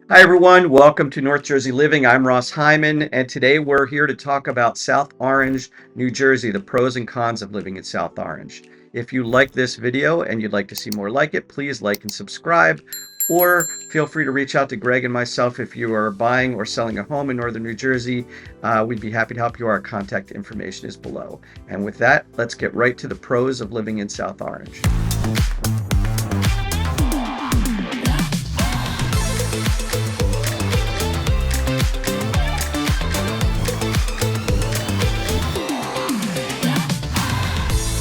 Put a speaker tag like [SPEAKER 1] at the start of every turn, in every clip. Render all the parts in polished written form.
[SPEAKER 1] Hi, everyone. Welcome to North Jersey Living. I'm Ross Hyman, and today we're here to talk about South Orange, New Jersey, the pros and cons of living in South Orange. If you like this video and you'd like to see more like it, please like and subscribe, or feel free to reach out to Greg and myself if you are buying or selling a home in Northern New Jersey. We'd be happy to help you. Our contact information is below. And with that, let's get right to the pros of living in South Orange.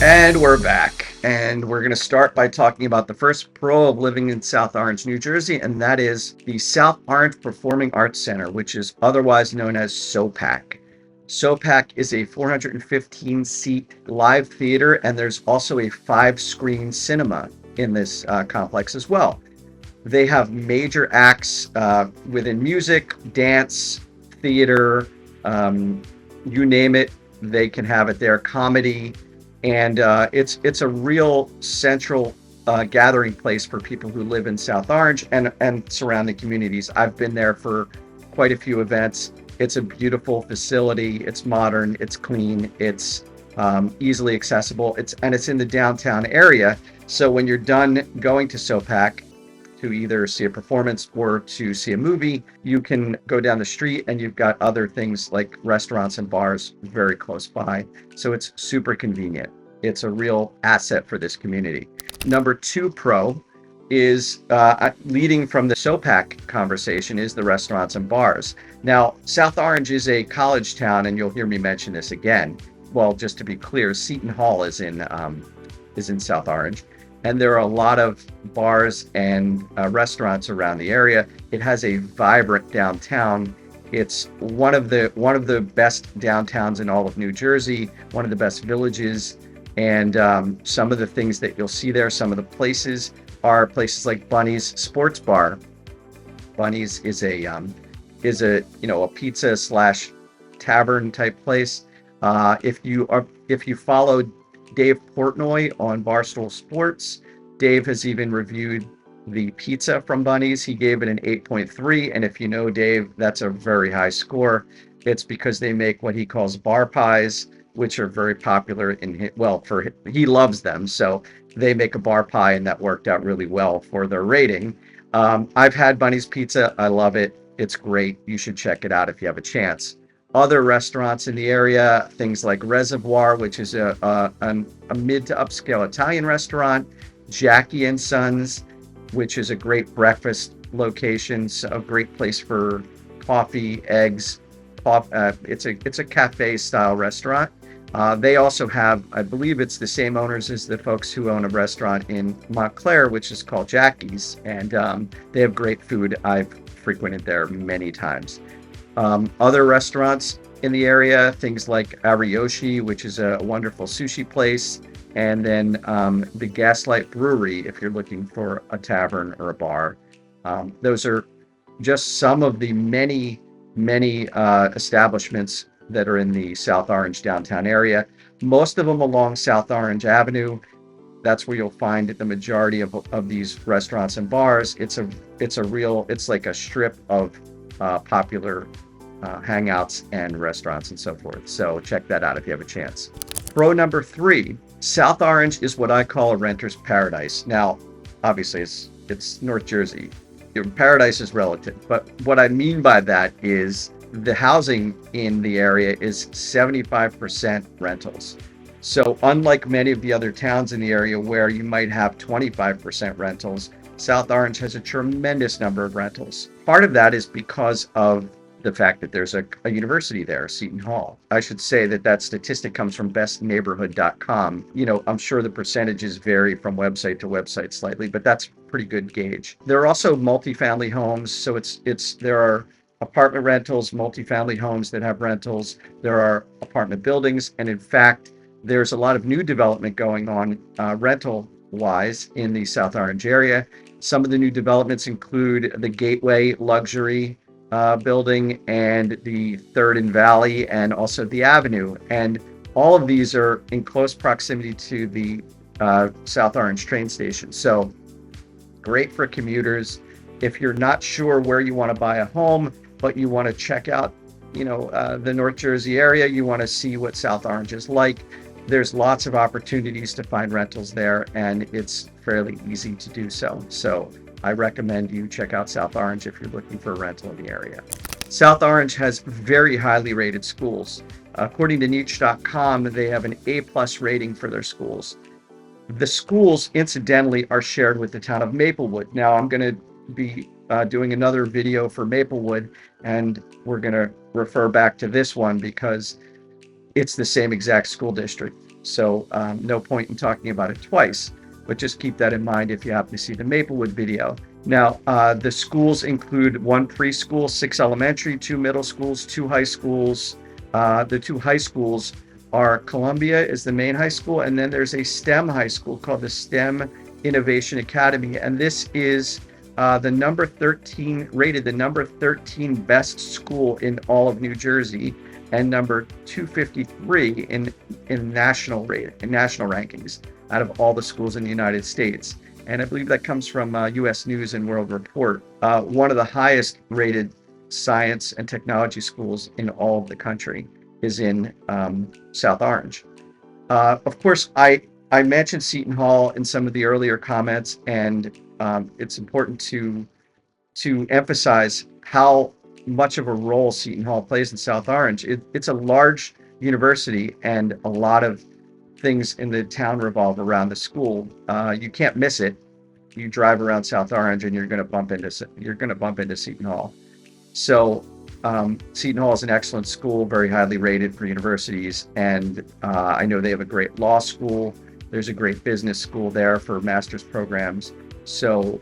[SPEAKER 1] And we're back, and we're going to start by talking about the first pro of living in South Orange, New Jersey, and that is the South Orange Performing Arts Center, which is otherwise known as SOPAC. SOPAC is a 415-seat live theater, and there's also a 5-screen cinema in this complex as well. They have major acts within music, dance, theater, you name it, they can have it there, comedy. And it's a real central gathering place for people who live in South Orange and surrounding communities. I've been there for quite a few events. It's a beautiful facility. It's modern. It's clean. It's easily accessible. It's in the downtown area. So when you're done going to SOPAC to either see a performance or to see a movie, you can go down the street and you've got other things like restaurants and bars very close by. So it's super convenient. It's a real asset for this community. Number 2 pro is leading from the SOPAC conversation is the restaurants and bars. Now, South Orange is a college town, and you'll hear me mention this again. Well, just to be clear, Seton Hall is in South Orange. And there are a lot of bars and restaurants around the area. It has a vibrant downtown. It's one of the best downtowns in all of New Jersey, one of the best villages. And some of the things that you'll see there, some of the places are places like Bunny's Sports Bar. Bunny's is a pizza / tavern type place. If you follow Dave Portnoy on Barstool Sports, Dave has even reviewed the pizza from Bunny's. He gave it an 8.3, and if you know Dave, that's a very high score. It's because they make what he calls bar pies, which are very popular he loves them, so they make a bar pie, and that worked out really well for their rating. I've had Bunny's pizza. I love it. It's great. You should check it out if you have a chance. Other restaurants in the area, things like Reservoir, which is a mid to upscale Italian restaurant, Jackie and Sons, which is a great breakfast location, so a great place for coffee, eggs. It's a cafe style restaurant. They also have, I believe it's the same owners as the folks who own a restaurant in Montclair, which is called Jackie's, and they have great food. I've frequented there many times. Other restaurants in the area, things like Ariyoshi, which is a wonderful sushi place, and then the Gaslight Brewery, if you're looking for a tavern or a bar. Those are just some of the many establishments that are in the South Orange downtown area. Most of them along South Orange Avenue. That's where you'll find the majority of these restaurants and bars. It's like a strip of popular hangouts and restaurants and so forth. So check that out if you have a chance. Pro number 3, South Orange is what I call a renter's paradise. Now, obviously it's North Jersey. Your paradise is relative, but what I mean by that is the housing in the area is 75% rentals. So unlike many of the other towns in the area where you might have 25% rentals, South Orange has a tremendous number of rentals. Part of that is because of the fact that there's a university there, Seton Hall. I should say that statistic comes from bestneighborhood.com. I'm sure the percentages vary from website to website slightly, but that's a pretty good gauge. There are also multifamily homes, so there are apartment rentals, multifamily homes that have rentals. There are apartment buildings, and in fact, there's a lot of new development going on rental-wise in the South Orange area. Some of the new developments include the Gateway Luxury building and the Third and Valley, and also the Avenue. And all of these are in close proximity to the South Orange train station. So great for commuters. if you're not sure where you want to buy a home, but you want to check out, the North Jersey area, you want to see what South Orange is like, there's lots of opportunities to find rentals there, and it's fairly easy to do so. So I recommend you check out South Orange if you're looking for a rental in the area. South Orange has very highly rated schools. According to niche.com, they have an A+ rating for their schools. The schools, incidentally, are shared with the town of Maplewood. Now, I'm going to be doing another video for Maplewood, and we're going to refer back to this one because it's the same exact school district. So no point in talking about it twice, but just keep that in mind if you happen to see the Maplewood video. Now, the schools include 1 preschool, 6 elementary, 2 middle schools, 2 high schools. The 2 high schools are Columbia is the main high school, and then there's a STEM high school called the STEM Innovation Academy, and this is the number 13 rated, the number 13 best school in all of New Jersey, and number 253 in national rankings out of all the schools in the United States. And I believe that comes from U.S. News and World Report. One of the highest rated science and technology schools in all of the country is in South Orange. Of course, I mentioned Seton Hall in some of the earlier comments, and it's important to emphasize how much of a role Seton Hall plays in South Orange. It's a large university, and a lot of things in the town revolve around the school. You can't miss it. You drive around South Orange, and you're going to bump into Seton Hall. So Seton Hall is an excellent school, very highly rated for universities, and I know they have a great law school. There's a great business school there for master's programs. So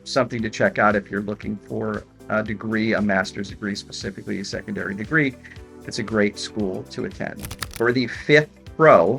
[SPEAKER 1] something to check out if you're looking for a degree, a master's degree, specifically a secondary degree. It's a great school to attend. For the 5th pro,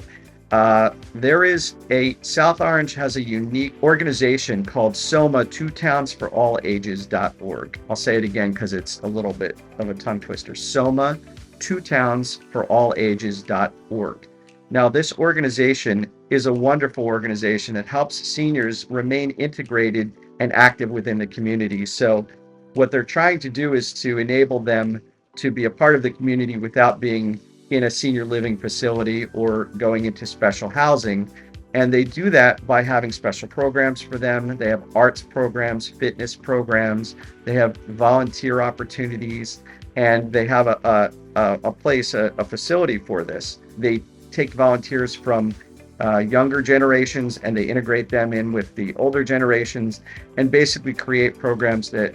[SPEAKER 1] South Orange has a unique organization called Som Two Towns for All Ages.org. I'll say it again because it's a little bit of a tongue twister. Som Two Towns for All Ages.org. Now, this organization is a wonderful organization that helps seniors remain integrated and active within the community. So what they're trying to do is to enable them to be a part of the community without being in a senior living facility or going into special housing. And they do that by having special programs for them. They have arts programs, fitness programs, they have volunteer opportunities, and they have a facility for this. They take volunteers from younger generations and they integrate them in with the older generations and basically create programs that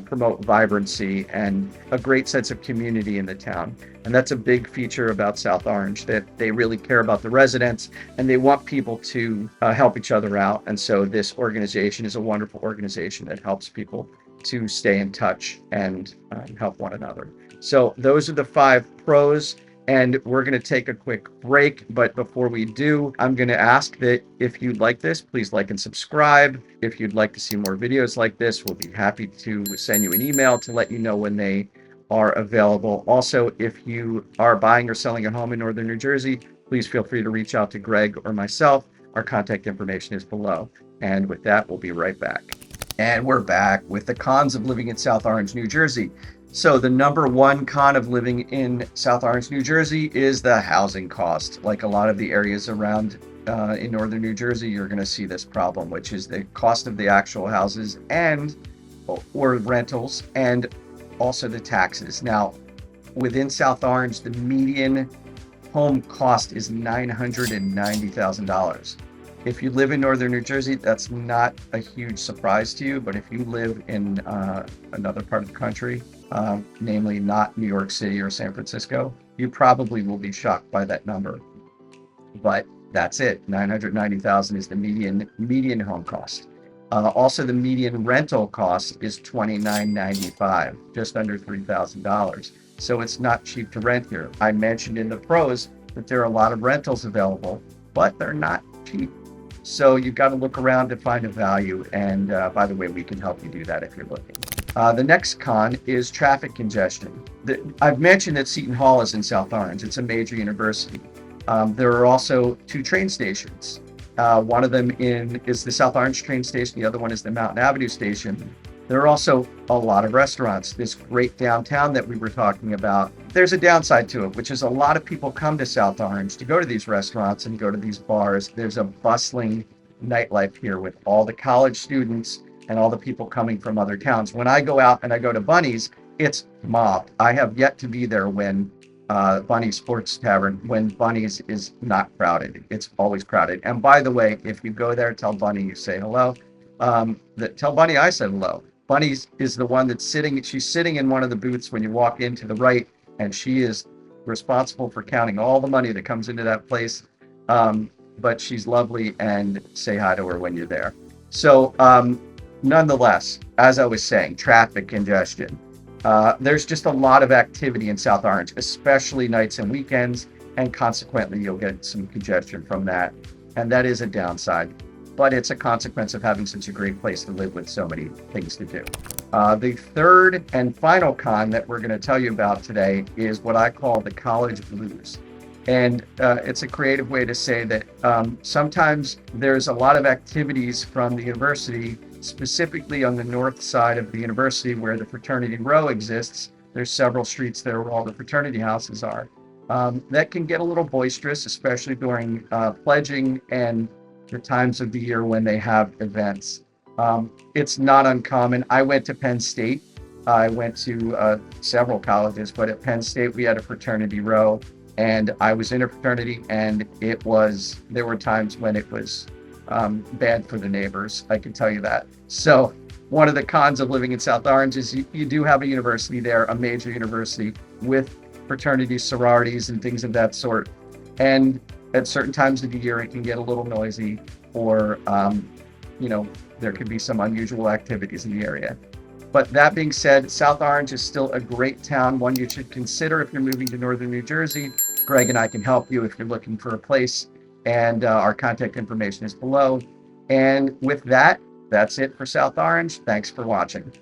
[SPEAKER 1] promote vibrancy and a great sense of community in the town. And that's a big feature about South Orange, that they really care about the residents and they want people to help each other out. And so this organization is a wonderful organization that helps people to stay in touch and help one another. So those are the 5 pros. And we're going to take a quick break. But before we do, I'm going to ask that if you'd like this, please like and subscribe. If you'd like to see more videos like this, we'll be happy to send you an email to let you know when they are available. Also, if you are buying or selling a home in Northern New Jersey, please feel free to reach out to Greg or myself. Our contact information is below. And with that, we'll be right back. And we're back with the cons of living in South Orange, New Jersey. So the number 1 con of living in South Orange, New Jersey is the housing cost. Like a lot of the areas around in Northern New Jersey, you're going to see this problem, which is the cost of the actual houses or rentals, and also the taxes. Now, within South Orange, the median home cost is $990,000. If you live in Northern New Jersey, that's not a huge surprise to you, but if you live in another part of the country, namely not New York City or San Francisco, you probably will be shocked by that number. But that's it. $990,000 is the median home cost. Also, the median rental cost is $29.95, just under $3,000. So it's not cheap to rent here. I mentioned in the pros that there are a lot of rentals available, but they're not cheap. So you've got to look around to find a value. And by the way, we can help you do that if you're looking. The next con is traffic congestion. I've mentioned that Seton Hall is in South Orange. It's a major university. There are also 2 train stations. One of them is the South Orange train station. The other one is the Mountain Avenue station. There are also a lot of restaurants. This great downtown that we were talking about. There's a downside to it, which is a lot of people come to South Orange to go to these restaurants and go to these bars. There's a bustling nightlife here with all the college students and all the people coming from other towns. When I go out and I go to Bunny's, it's mobbed. I have yet to be there when Bunny's Sports Tavern, when Bunny's is not crowded. It's always crowded. And by the way, if you go there, tell Bunny you say hello. Tell Bunny I said hello. Bunny is the one that's sitting. She's sitting in one of the booths when you walk in to the right, and she is responsible for counting all the money that comes into that place. But she's lovely, and say hi to her when you're there. So, nonetheless, as I was saying, traffic congestion. There's just a lot of activity in South Orange, especially nights and weekends, and consequently, you'll get some congestion from that. And that is a downside, but it's a consequence of having such a great place to live with so many things to do. The third and final con that we're going to tell you about today is what I call the college blues. And it's a creative way to say that sometimes there's a lot of activities from the university, specifically on the north side of the university where the fraternity row exists. There's several streets there where all the fraternity houses are. That can get a little boisterous, especially during pledging and the times of the year when they have events. It's not uncommon. I went to Penn State. I went to several colleges, but at Penn State we had a fraternity row, and I was in a fraternity, and there were times when it was bad for the neighbors. I can tell you that. So one of the cons of living in South Orange is you do have a university there, a major university with fraternities, sororities, and things of that sort. And at certain times of the year, it can get a little noisy, or, there could be some unusual activities in the area. But that being said, South Orange is still a great town, one you should consider if you're moving to northern New Jersey. Greg and I can help you if you're looking for a place, and our contact information is below. And with that, that's it for South Orange. Thanks for watching.